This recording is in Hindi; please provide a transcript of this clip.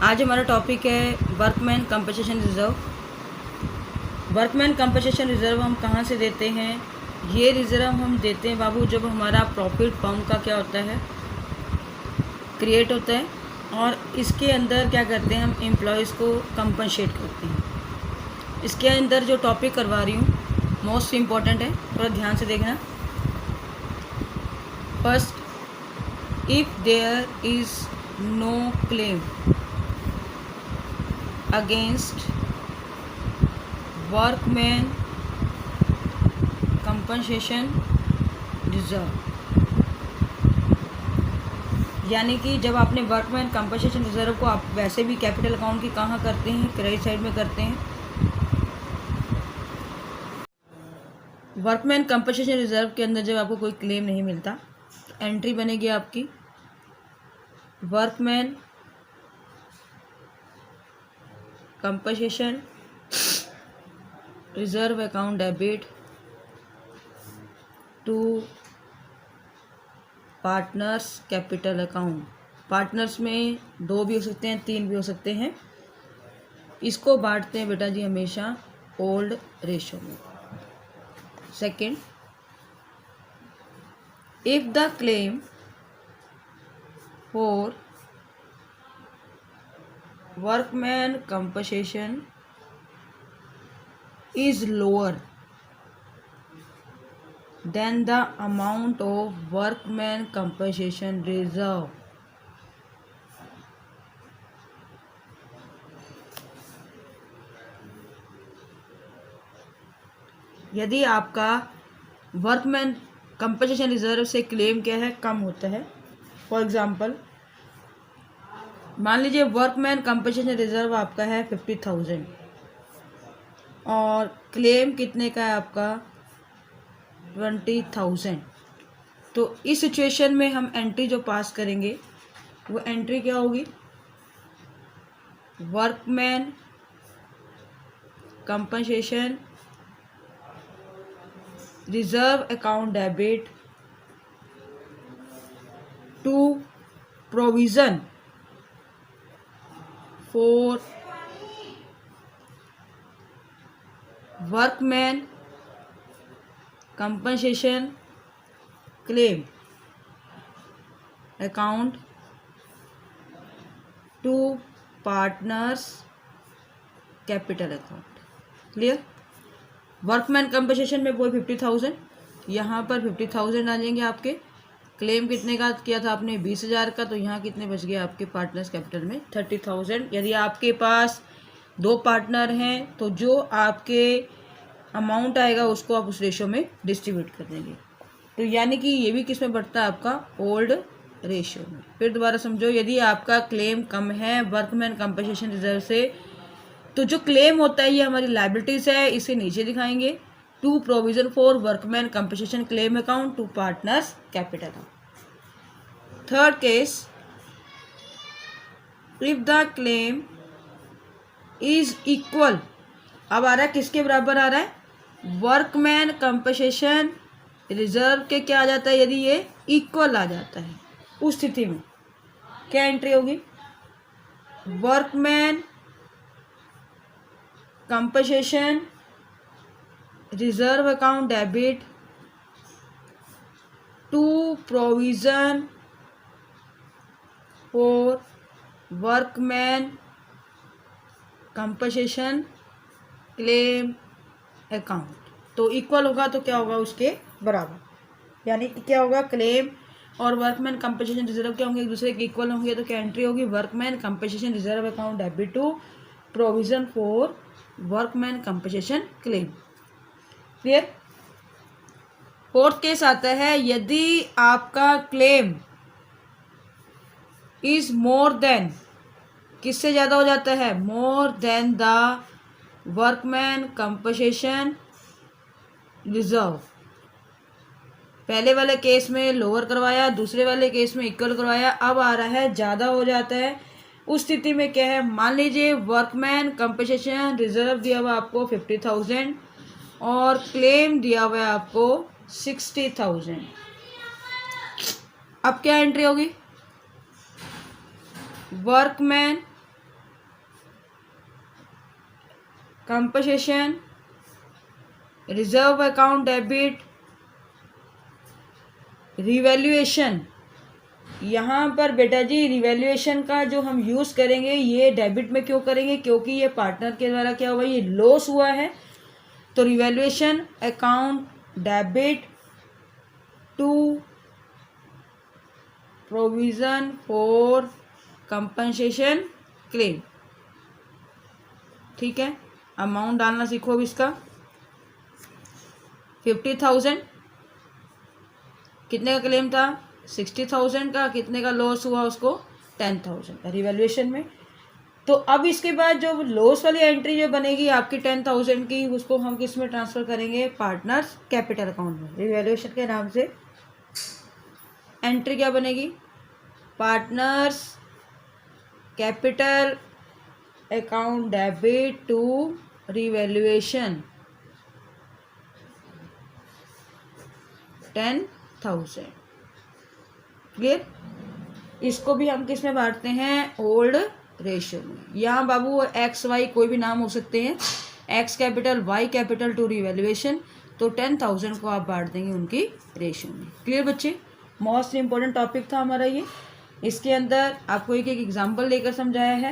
आज हमारा टॉपिक है workman compensation reserve. Workman compensation reserve हम कहाँ से देते हैं? ये रिजर्व हम देते हैं बाबू जब हमारा प्रॉफिट फर्म का क्या होता है, क्रिएट होता है, और इसके अंदर क्या करते हैं, हम एम्प्लॉयज़ को कंपनसेट करते हैं। इसके अंदर जो टॉपिक करवा रही हूँ मोस्ट इम्पॉर्टेंट है, थोड़ा ध्यान से देखना। First, if there is no claim against workman compensation reserve, यानी कि जब आपने वर्कमैन कंपनसेशन रिजर्व को आप वैसे भी कैपिटल अकाउंट की कहाँ करते हैं, क्रेडिट साइड में करते हैं। वर्कमैन कंपनसेशन रिजर्व के अंदर जब आपको कोई क्लेम नहीं मिलता, एंट्री बनेगी आपकी workman compensation reserve account debit to partners capital account. Partners में 2 भी हो सकते हैं, 3 भी हो सकते हैं। इसको बांटते हैं बेटा जी हमेशा ओल्ड रेशो में। Second, if the claim for workman compensation is lower than the amount of workman compensation reserve, यदि आपका वर्कमैन कंपनसेशन रिजर्व से क्लेम क्या है, कम होता है। फॉर एग्जांपल मान लीजिए वर्कमैन कंपनसेशन रिजर्व आपका है 50,000 और क्लेम कितने का है आपका 20,000। तो इस सिचुएशन में हम एंट्री जो पास करेंगे वो एंट्री क्या होगी, workman compensation reserve account debit to provision for workman compensation claim account to partners capital account. Clear? Workman compensation में वो 50,000, यहाँ पर 50,000 आ जाएंगे आपके। क्लेम कितने का किया था आपने 20,000 का, तो यहाँ कितने बच गए आपके पार्टनर्स कैपिटल में 30,000। यदि आपके पास 2 पार्टनर हैं तो जो आपके अमाउंट आएगा उसको आप उस रेशो में डिस्ट्रीब्यूट कर देंगे। तो यानी कि ये भी किस में बढ़ता है आपका ओल्ड रेशो में। फिर दोबारा समझो, यदि आपका क्लेम कम है वर्कमैन कंपनसेशन रिजर्व से, तो जो क्लेम होता है ये हमारी लायबिलिटीज है, इसे नीचे दिखाएंगे to provision for workman compensation claim account to partners capital account. Third case, if the claim is equal, अब आ रहा है किसके बराबर आ रहा है, वर्कमैन कंपनसेशन रिजर्व के क्या आ जाता है, यदि ये इक्वल आ जाता है उस स्थिति में क्या एंट्री होगी, workman compensation reserve account debit to provision for workman compensation claim account. तो इक्वल होगा तो क्या होगा, उसके बराबर, यानी कि क्या होगा, क्लेम और वर्कमैन कंपनसेशन रिजर्व क्या होंगे, एक दूसरे के इक्वल होंगे। तो क्या एंट्री होगी, workman compensation reserve account debit to provision for workman compensation claim. Clear? Fourth case आता है, यदि आपका क्लेम इज मोर देन, किससे ज़्यादा हो जाता है, more than the workman compensation reserve. पहले वाले केस में लोअर करवाया, दूसरे वाले केस में इक्वल करवाया, अब आ रहा है ज़्यादा हो जाता है। उस स्थिति में क्या है, मान लीजिए वर्कमैन कंपनसेशन रिजर्व दिया हुआ आपको 50,000 और क्लेम दिया हुआ है आपको 60,000। अब क्या एंट्री होगी, workman compensation, reserve account debit, revaluation. यहाँ पर बेटा जी रिवैल्यूएशन का जो हम यूज़ करेंगे ये डेबिट में क्यों करेंगे, क्योंकि ये पार्टनर के द्वारा क्या हुआ, ये लॉस हुआ है। तो revaluation account debit to provision for compensation claim. ठीक है, अमाउंट डालना सीखो अब इसका। 50,000 कितने का क्लेम था, 60,000 का, कितने का लॉस हुआ उसको, 10,000 का रिवैल्यूएशन में। तो अब इसके बाद जो लॉस वाली एंट्री जो बनेगी आपकी 10,000 की, उसको हम किस में ट्रांसफ़र करेंगे, पार्टनर्स कैपिटल अकाउंट में। रिवैल्यूएशन के नाम से एंट्री क्या बनेगी, partners capital account debit to revaluation 10,000। Clear. इसको भी हम किस में बांटते हैं, ओल्ड रेशियो में। यहाँ बाबू एक्स वाई कोई भी नाम हो सकते हैं, X capital Y capital to revaluation. तो 10,000 को आप बांट देंगे उनकी रेशियो में। क्लियर बच्चे, मोस्ट इंपॉर्टेंट टॉपिक था हमारा ये। इसके अंदर आपको एक एक एग्जाम्पल लेकर समझाया है।